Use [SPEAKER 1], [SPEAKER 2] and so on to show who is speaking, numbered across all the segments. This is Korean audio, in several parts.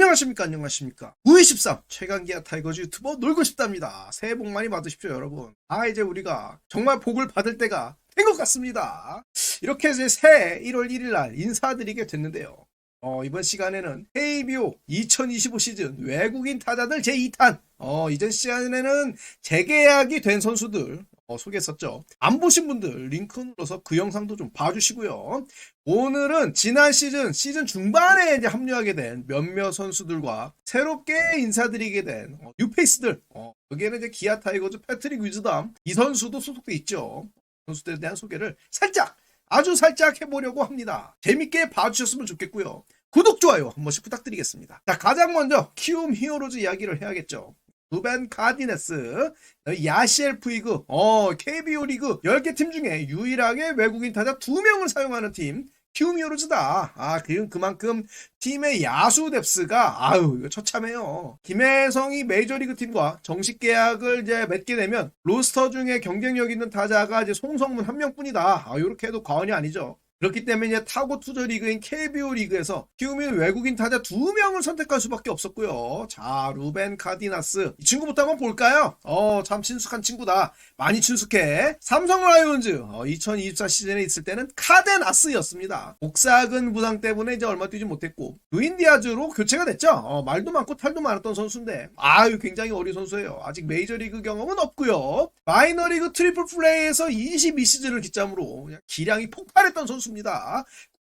[SPEAKER 1] 안녕하십니까 안녕하십니까 923 최강기아 타이거즈 유튜버 놀고 싶답니다. 새해 복 많이 받으십시오 여러분. 이제 우리가 정말 복을 받을 때가 된 것 같습니다. 이렇게 이제 새해 1월 1일 날 인사드리게 됐는데요. 이번 시간에는 KBO 2025 시즌 외국인 타자들 제2탄 이전 시즌에는 재계약이 된 선수들 소개했었죠. 안 보신 분들 링크 눌러서 그 영상도 좀 봐주시고요. 오늘은 지난 시즌 중반에 이제 합류하게 된 몇몇 선수들과 새롭게 인사드리게 된 뉴페이스들. 여기에는 이제 기아 타이거즈 패트릭 위즈덤 이 선수도 소속돼 있죠. 선수들에 대한 소개를 아주 살짝 해보려고 합니다. 재밌게 봐주셨으면 좋겠고요. 구독, 좋아요 한 번씩 부탁드리겠습니다. 자, 가장 먼저 키움 히어로즈 이야기를 해야겠죠. 루벤 카디네스, 야시엘 푸이그, KBO 리그 10개 팀 중에 유일하게 외국인 타자 2명을 사용하는 팀, 키움 히어로즈다. 그만큼 팀의 야수 뎁스가, 이거 처참해요. 김혜성이 메이저리그 팀과 정식 계약을 이제 맺게 되면, 로스터 중에 경쟁력 있는 타자가 이제 송성문 한 명뿐이다. 이렇게 해도 과언이 아니죠. 그렇기 때문에 이제 타고 투저 리그인 KBO 리그에서 키움이 외국인 타자 2명을 선택할 수밖에 없었고요. 자, 루벤 카디나스 이 친구부터 한번 볼까요? 참 친숙한 친구다. 많이 친숙해. 삼성 라이온즈 2024 시즌에 있을 때는 카데나스였습니다. 복사근 부상 때문에 이제 얼마 뛰지 못했고 루인 디아즈로 교체가 됐죠. 말도 많고 탈도 많았던 선수인데 굉장히 어린 선수예요. 아직 메이저리그 경험은 없고요. 마이너리그 트리플 플레이에서 22시즌을 기점으로 그냥 기량이 폭발했던 선수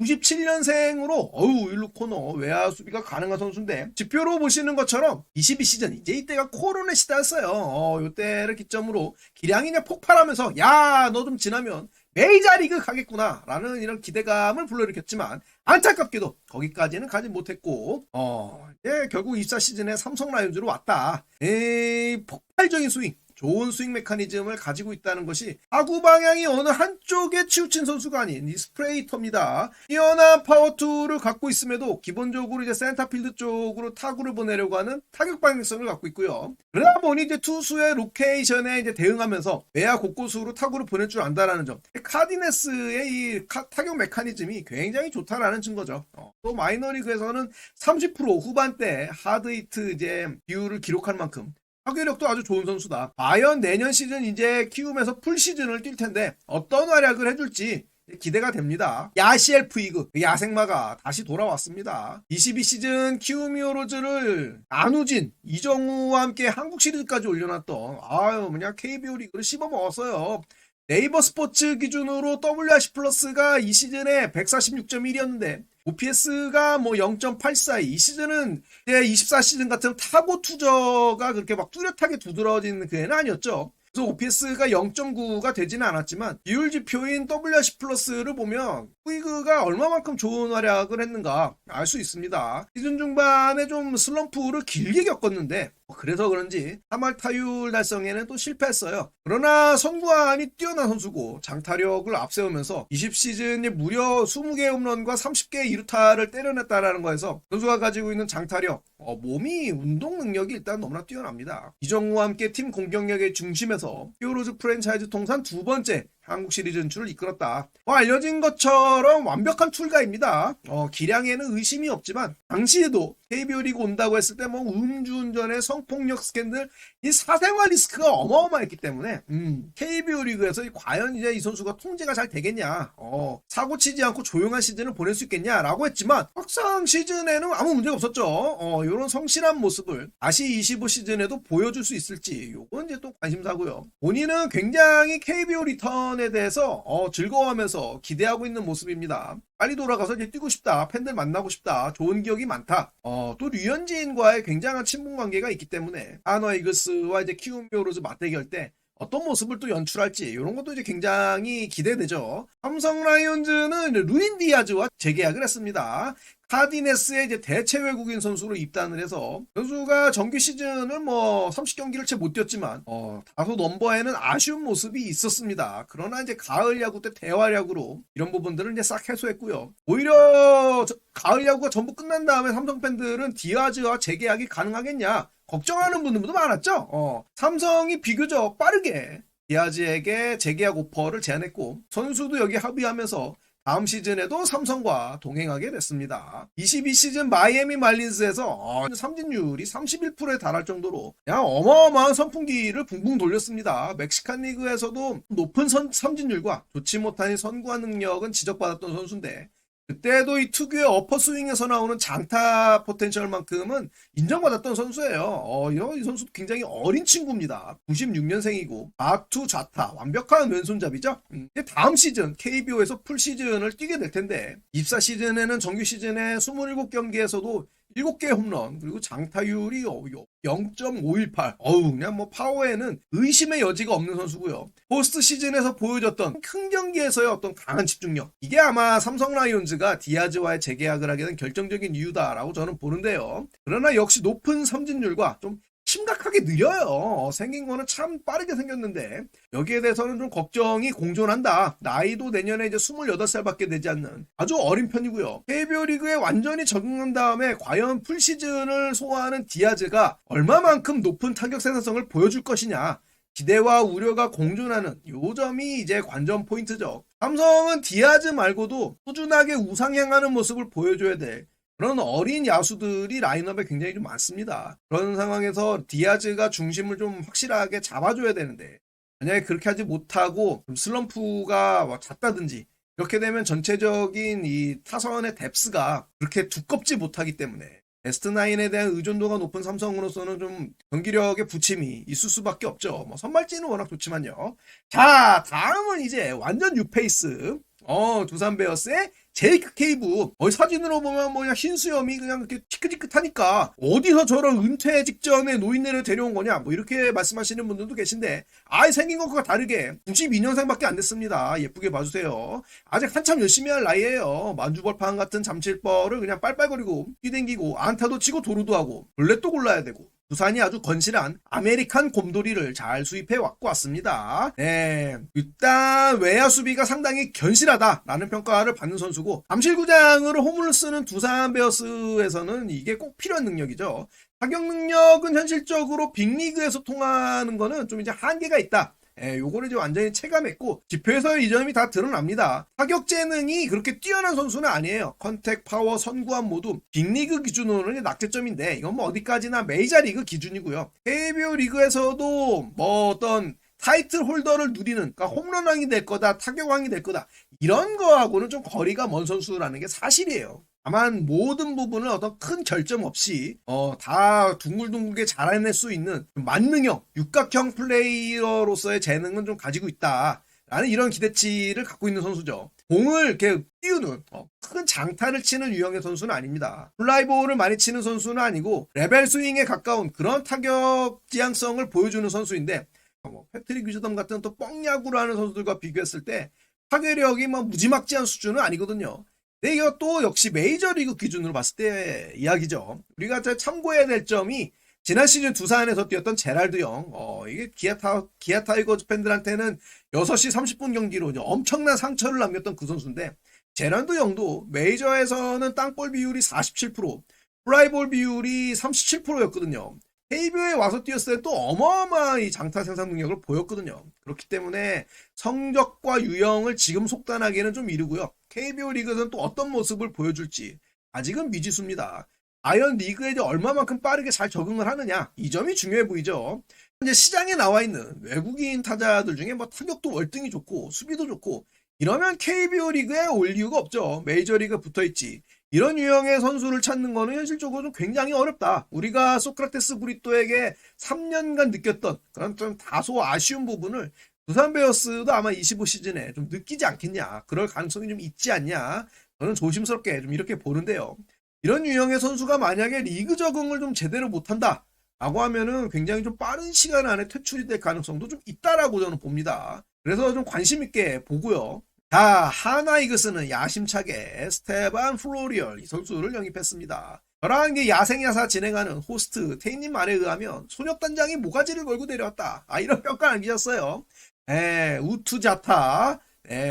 [SPEAKER 1] 97년생으로 일루 코너 외야 수비가 가능한 선수인데 지표로 보시는 것처럼 22시즌 이제 이때가 코로나 시대였어요. 이때를 기점으로 기량이 그냥 폭발하면서 너 좀 지나면 메이저리그 가겠구나 라는 이런 기대감을 불러일으켰지만 안타깝게도 거기까지는 가지 못했고 이제 결국 24시즌에 삼성 라이온즈로 왔다. 폭발적인 스윙, 좋은 스윙 메커니즘을 가지고 있다는 것이 타구 방향이 어느 한쪽에 치우친 선수가 아닌 이 스프레이터입니다. 뛰어난 파워툴을 갖고 있음에도 기본적으로 이제 센터필드 쪽으로 타구를 보내려고 하는 타격 방향성을 갖고 있고요. 그러다 보니 이제 투수의 로케이션에 이제 대응하면서 외야 곳곳으로 타구를 보낼 줄 안다라는 점. 카디네스의 이 타격 메커니즘이 굉장히 좋다라는 증거죠. 또 마이너리그에서는 30% 후반대 하드히트 이제 비율을 기록할 만큼 타격력도 아주 좋은 선수다. 과연 내년 시즌 이제 키움에서 풀 시즌을 뛸 텐데 어떤 활약을 해줄지 기대가 됩니다. 야시엘 푸이그 야생마가 다시 돌아왔습니다. 22시즌 키움 히어로즈를 안우진, 이정우와 함께 한국 시리즈까지 올려놨던 KBO 리그를 씹어먹었어요. 네이버 스포츠 기준으로 WRC 플러스가 이 시즌에 146.1이었는데 OPS가 0.84, 이 시즌은 이제 24시즌 같은 타고 투저가 그렇게 막 뚜렷하게 두드러진 그 애는 아니었죠. 그래서 OPS가 0.9가 되지는 않았지만 비율 지표인 WRC 플러스를 보면 푸이그가 얼마만큼 좋은 활약을 했는가 알 수 있습니다. 시즌 중반에 좀 슬럼프를 길게 겪었는데 그래서 그런지 3할 타율 달성에는 또 실패했어요. 그러나 선구안이 뛰어난 선수고 장타력을 앞세우면서 20시즌에 무려 20개의 홈런과 30개의 2루타를 때려냈다라는 거에서 선수가 가지고 있는 장타력, 몸이 운동 능력이 일단 너무나 뛰어납니다. 이정우와 함께 팀 공격력의 중심에서 히어로즈 프랜차이즈 통산 2번째 한국 시리즈 진출을 이끌었다. 알려진 것처럼 완벽한 툴가입니다. 기량에는 의심이 없지만 당시에도 KBO 리그 온다고 했을 때 음주운전의 성폭력 스캔들, 이 사생활 리스크가 어마어마했기 때문에 KBO 리그에서 과연 이제 이 선수가 통제가 잘 되겠냐, 사고 치지 않고 조용한 시즌을 보낼 수 있겠냐라고 했지만 막상 시즌에는 아무 문제가 없었죠. 이런 성실한 모습을 다시 25 시즌에도 보여줄 수 있을지 요건 이제 또 관심사고요. 본인은 굉장히 KBO 리턴에 대해서 즐거워하면서 기대하고 있는 모습입니다. 빨리 돌아가서 이제 뛰고 싶다, 팬들 만나고 싶다, 좋은 기억이 많다. 또 류현진과의 굉장한 친분 관계가 있기 때문에 한화 이글스와 이제 키움 히어로즈 맞대결 때 어떤 모습을 또 연출할지 이런 것도 이제 굉장히 기대되죠. 삼성 라이온즈는 루인 디아즈와 재계약을 했습니다. 카디네스의 이제 대체 외국인 선수로 입단을 해서 선수가 정규 시즌을 30경기를 채 못 뛰었지만 다소 넘버에는 아쉬운 모습이 있었습니다. 그러나 이제 가을 야구 때 대활 야구로 이런 부분들을 이제 싹 해소했고요. 오히려 가을 야구가 전부 끝난 다음에 삼성 팬들은 디아즈와 재계약이 가능하겠냐 걱정하는 분들도 많았죠. 삼성이 비교적 빠르게 디아즈에게 재계약 오퍼를 제안했고 선수도 여기 합의하면서 다음 시즌에도 삼성과 동행하게 됐습니다. 22시즌 마이애미 말린스에서 삼진율이 31%에 달할 정도로 그냥 어마어마한 선풍기를 붕붕 돌렸습니다. 멕시칸 리그에서도 높은 삼진율과 좋지 못한 선구한 능력은 지적받았던 선수인데 그때도 이 특유의 어퍼스윙에서 나오는 장타 포텐셜만큼은 인정받았던 선수예요. 이 선수도 굉장히 어린 친구입니다. 96년생이고 마투 좌타 완벽한 왼손잡이죠. 이제 다음 시즌 KBO에서 풀 시즌을 뛰게 될 텐데 24시즌에는 정규 시즌에 27경기에서도 7개 홈런 그리고 장타율이 0.518 그냥 뭐 파워에는 의심의 여지가 없는 선수고요. 포스트 시즌에서 보여줬던 큰 경기에서의 어떤 강한 집중력 이게 아마 삼성 라이온즈가 디아즈와의 재계약을 하게 된 결정적인 이유다라고 저는 보는데요. 그러나 역시 높은 삼진율과 좀 심각하게 느려요. 생긴 거는 참 빠르게 생겼는데 여기에 대해서는 좀 걱정이 공존한다. 나이도 내년에 이제 28살밖에 되지 않는 아주 어린 편이고요. KBO 리그에 완전히 적응한 다음에 과연 풀시즌을 소화하는 디아즈가 얼마만큼 높은 타격 생산성을 보여줄 것이냐 기대와 우려가 공존하는 요 점이 이제 관전 포인트죠. 삼성은 디아즈 말고도 꾸준하게 우상향하는 모습을 보여줘야 돼. 그런 어린 야수들이 라인업에 굉장히 좀 많습니다. 그런 상황에서 디아즈가 중심을 좀 확실하게 잡아줘야 되는데 만약에 그렇게 하지 못하고 슬럼프가 잦다든지 이렇게 되면 전체적인 이 타선의 뎁스가 그렇게 두껍지 못하기 때문에 베스트 나인에 대한 의존도가 높은 삼성으로서는 좀 경기력의 부침이 있을 수밖에 없죠. 선발진은 워낙 좋지만요. 자, 다음은 이제 완전 뉴페이스 두산 베어스의 제이크 케이브 사진으로 보면 그냥 흰 수염이 그냥 이렇게 티끗티끗하니까 어디서 저런 은퇴 직전에 노인네를 데려온 거냐 이렇게 말씀하시는 분들도 계신데 생긴 것과 다르게 92년생밖에 안 됐습니다. 예쁘게 봐주세요. 아직 한참 열심히 할 나이에요. 만주벌판 같은 잠실벌을 그냥 빨빨거리고 뛰댕기고 안타도 치고 도루도 하고 볼넷도 골라야 되고 두산이 아주 건실한 아메리칸 곰돌이를 잘 수입해 왔고 왔습니다. 일단 외야 수비가 상당히 견실하다라는 평가를 받는 선수고 잠실구장으로 홈을 쓰는 두산 베어스에서는 이게 꼭 필요한 능력이죠. 타격 능력은 현실적으로 빅리그에서 통하는 거는 좀 이제 한계가 있다. 요거를 이제 완전히 체감했고 지표에서 이 점이 다 드러납니다. 타격 재능이 그렇게 뛰어난 선수는 아니에요. 컨택, 파워, 선구함 모두 빅리그 기준으로는 낙제점인데 이건 어디까지나 메이저리그 기준이고요. KBO 리그에서도 어떤 타이틀 홀더를 누리는 그러니까 홈런왕이 될 거다, 타격왕이 될 거다 이런 거하고는 좀 거리가 먼 선수라는 게 사실이에요. 다만 모든 부분을 어떤 큰 결점 없이 다 둥글둥글게 잘해낼 수 있는 만능형 육각형 플레이어로서의 재능은 좀 가지고 있다라는 이런 기대치를 갖고 있는 선수죠. 공을 이렇게 띄우는 큰 장타를 치는 유형의 선수는 아닙니다. 플라이볼을 많이 치는 선수는 아니고 레벨 스윙에 가까운 그런 타격 지향성을 보여주는 선수인데 패트릭 위즈덤 같은 또 뻥야구를 하는 선수들과 비교했을 때 타격력이 무지막지한 수준은 아니거든요. 근데 이것도 역시 메이저리그 기준으로 봤을 때 이야기죠. 우리가 참고해야 될 점이 지난 시즌 두산에서 뛰었던 제랄드 영 이게 기아 타이거즈 팬들한테는 6시 30분 경기로 엄청난 상처를 남겼던 그 선수인데 제랄드 영도 메이저에서는 땅볼 비율이 47% 플라이볼 비율이 37%였거든요. KBO에 와서 뛰었을 때 또 어마어마한 이 장타 생산 능력을 보였거든요. 그렇기 때문에 성적과 유형을 지금 속단하기에는 좀 이르고요. KBO 리그에서는 또 어떤 모습을 보여줄지 아직은 미지수입니다. 과연 리그에 얼마만큼 빠르게 잘 적응을 하느냐 이 점이 중요해 보이죠. 이제 시장에 나와 있는 외국인 타자들 중에 타격도 월등히 좋고 수비도 좋고 이러면 KBO 리그에 올 이유가 없죠. 메이저리그에 붙어있지. 이런 유형의 선수를 찾는 거는 현실적으로 좀 굉장히 어렵다. 우리가 소크라테스 브리또에게 3년간 느꼈던 그런 좀 다소 아쉬운 부분을 두산 베어스도 아마 25시즌에 좀 느끼지 않겠냐. 그럴 가능성이 좀 있지 않냐. 저는 조심스럽게 좀 이렇게 보는데요. 이런 유형의 선수가 만약에 리그 적응을 좀 제대로 못한다 라고 하면은 굉장히 좀 빠른 시간 안에 퇴출이 될 가능성도 좀 있다라고 저는 봅니다. 그래서 좀 관심 있게 보고요. 자, 하나 이글스는 야심차게 스테반 플로리얼 이 선수를 영입했습니다. 저랑 야생야사 진행하는 호스트 테이님 말에 의하면 소녀단장이 모가지를 걸고 내려왔다. 이런 평가를 남기셨어요. 우투자타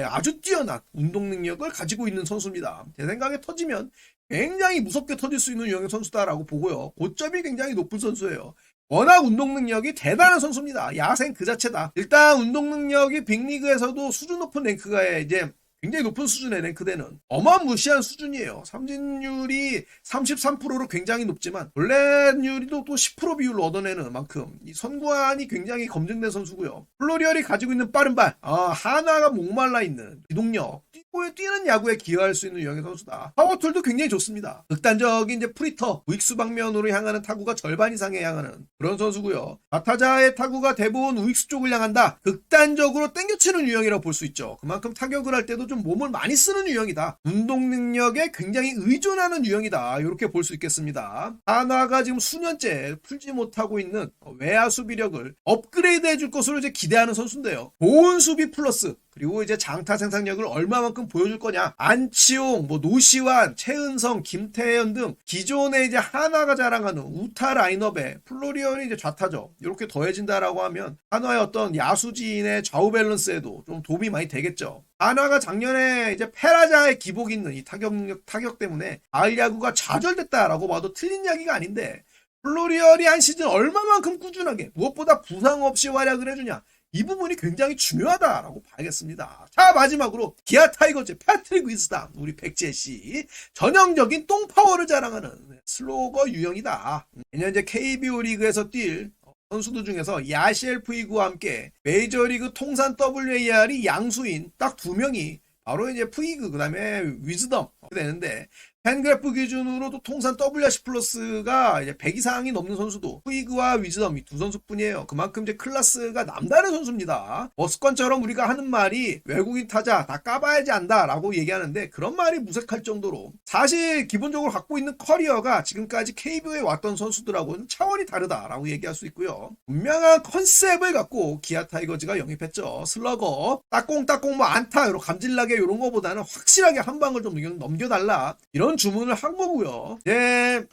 [SPEAKER 1] 아주 뛰어난 운동 능력을 가지고 있는 선수입니다. 제 생각에 터지면 굉장히 무섭게 터질 수 있는 유형의 선수다라고 보고요. 고점이 굉장히 높은 선수예요. 워낙 운동 능력이 대단한 선수입니다. 야생 그 자체다. 일단 운동 능력이 빅리그에서도 수준 높은 랭크가에 이제 굉장히 높은 수준의 랭크되는 어마무시한 수준이에요. 삼진율이 33%로 굉장히 높지만 볼넷율도 또 10% 비율로 얻어내는 만큼 이 선구안이 굉장히 검증된 선수고요. 플로리얼이 가지고 있는 빠른 발, 하나가 목말라 있는 기동력, 뛰는 야구에 기여할 수 있는 유형의 선수다. 파워툴도 굉장히 좋습니다. 극단적인 이제 프리터, 우익수 방면으로 향하는 타구가 절반 이상에 향하는 그런 선수고요. 좌타자의 타구가 대부분 우익수 쪽을 향한다. 극단적으로 땡겨치는 유형이라고 볼 수 있죠. 그만큼 타격을 할 때도 좀 몸을 많이 쓰는 유형이다. 운동 능력에 굉장히 의존하는 유형이다. 이렇게 볼 수 있겠습니다. 한화가 지금 수년째 풀지 못하고 있는 외야 수비력을 업그레이드 해줄 것으로 이제 기대하는 선수인데요. 좋은 수비 플러스 그리고 이제 장타 생산력을 얼마만큼 보여줄 거냐. 안치홍, 노시환, 최은성, 김태현 등 기존에 이제 한화가 자랑하는 우타 라인업에 플로리언이 이제 좌타죠. 이렇게 더해진다라고 하면 한화의 어떤 야수진의 좌우 밸런스에도 좀 도움이 많이 되겠죠. 한화가 작년에 이제 페라자의 기복 있는 이 타격 때문에 가을 야구가 좌절됐다라고 봐도 틀린 이야기가 아닌데 플로리언이 한 시즌 얼마만큼 꾸준하게 무엇보다 부상 없이 활약을 해주냐. 이 부분이 굉장히 중요하다라고 봐야겠습니다. 자, 마지막으로 기아 타이거즈 패트릭 위즈덤 우리 백재씨 전형적인 똥파워를 자랑하는 슬로거 유형이다. 내년 이제 KBO 리그에서 뛸 선수들 중에서 야시엘 푸이그와 함께 메이저리그 통산 WAR이 양수인 딱 2명이 바로 이제 푸이그 그다음에 위즈덤 되는데 팬그래프 기준으로도 통산 WRC 플러스가 이제 100 이상이 넘는 선수도 푸이그와 위즈덤 이 두 선수뿐이에요. 그만큼 이제 클래스가 남다른 선수입니다. 습관처럼 우리가 하는 말이 외국인 타자 다 까봐야지 안다라고 얘기하는데 그런 말이 무색할 정도로 사실 기본적으로 갖고 있는 커리어가 지금까지 KBO에 왔던 선수들하고는 차원이 다르다라고 얘기할 수 있고요. 분명한 컨셉을 갖고 기아 타이거즈가 영입했죠. 슬러거 따꽁따꽁 안타 이런 감질나게 이런 거보다는 확실하게 한 방을 좀 넘겨달라 이런 주문을 한 거고요.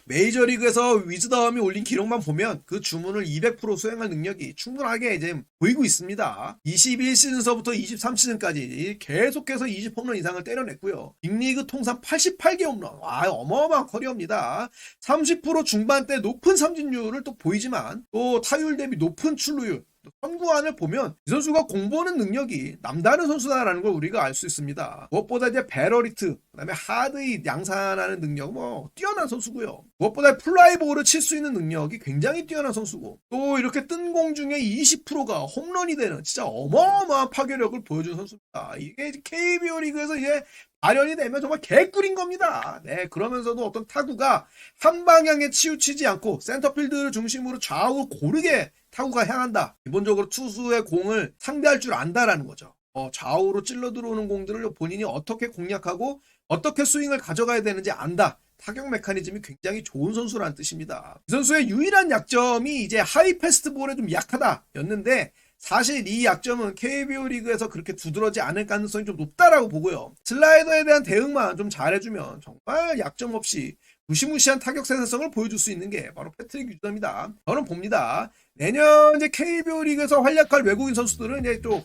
[SPEAKER 1] 메이저리그에서 위즈덤이 올린 기록만 보면 그 주문을 200% 수행할 능력이 충분하게 이제 보이고 있습니다. 21시즌서부터 23시즌까지 계속해서 20홈런 이상을 때려냈고요. 빅리그 통산 88개 홈런. 어마어마한 커리어입니다. 30% 중반대 높은 삼진율을 또 보이지만 또 타율 대비 높은 출루율 선구안을 보면 이 선수가 공부하는 능력이 남다른 선수다라는 걸 우리가 알 수 있습니다. 무엇보다 이제 배러리트, 그다음에 하드히 양산하는 능력 뛰어난 선수고요. 무엇보다 플라이볼을 칠 수 있는 능력이 굉장히 뛰어난 선수고 또 이렇게 뜬 공 중에 20%가 홈런이 되는 진짜 어마어마한 파괴력을 보여준 선수입니다. 이게 KBO 리그에서 이제 발현이 되면 정말 개꿀인 겁니다. 그러면서도 어떤 타구가 한 방향에 치우치지 않고 센터필드를 중심으로 좌우 고르게 타구가 향한다. 기본적으로 투수의 공을 상대할 줄 안다라는 거죠. 좌우로 찔러 들어오는 공들을 본인이 어떻게 공략하고 어떻게 스윙을 가져가야 되는지 안다. 타격 메커니즘이 굉장히 좋은 선수라는 뜻입니다. 이 선수의 유일한 약점이 이제 하이 패스트볼에 좀 약하다 였는데 사실 이 약점은 KBO 리그에서 그렇게 두드러지 않을 가능성이 좀 높다라고 보고요. 슬라이더에 대한 대응만 좀 잘해주면 정말 약점 없이 무시무시한 타격 생산성을 보여줄 수 있는 게 바로 패트릭 위즈덤이다. 저는 봅니다. 내년 이제 KBO 리그에서 활약할 외국인 선수들은 이제 또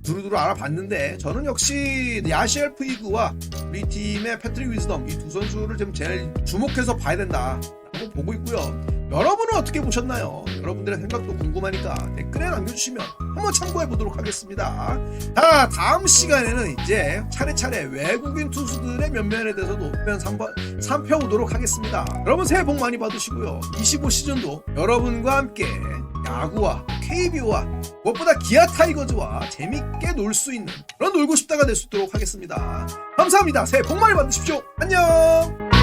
[SPEAKER 1] 두루두루 알아봤는데 저는 역시 야시엘 푸이그와 우리 팀의 패트릭 위즈덤 이 두 선수를 좀 제일 주목해서 봐야 된다라고 보고 있고요. 여러분은 어떻게 보셨나요? 여러분들의 생각도 궁금하니까 댓글에 남겨주시면 한번 참고해 보도록 하겠습니다. 자, 다음 시간에는 이제 차례차례 외국인 투수들의 면면에 대해서도 살펴보도록 하겠습니다. 여러분 새해 복 많이 받으시고요. 25시즌도 여러분과 함께 야구와 KBO와 무엇보다 기아 타이거즈와 재밌게 놀 수 있는 그런 놀고 싶다가 될 수 있도록 하겠습니다. 감사합니다. 새해 복 많이 받으십시오. 안녕.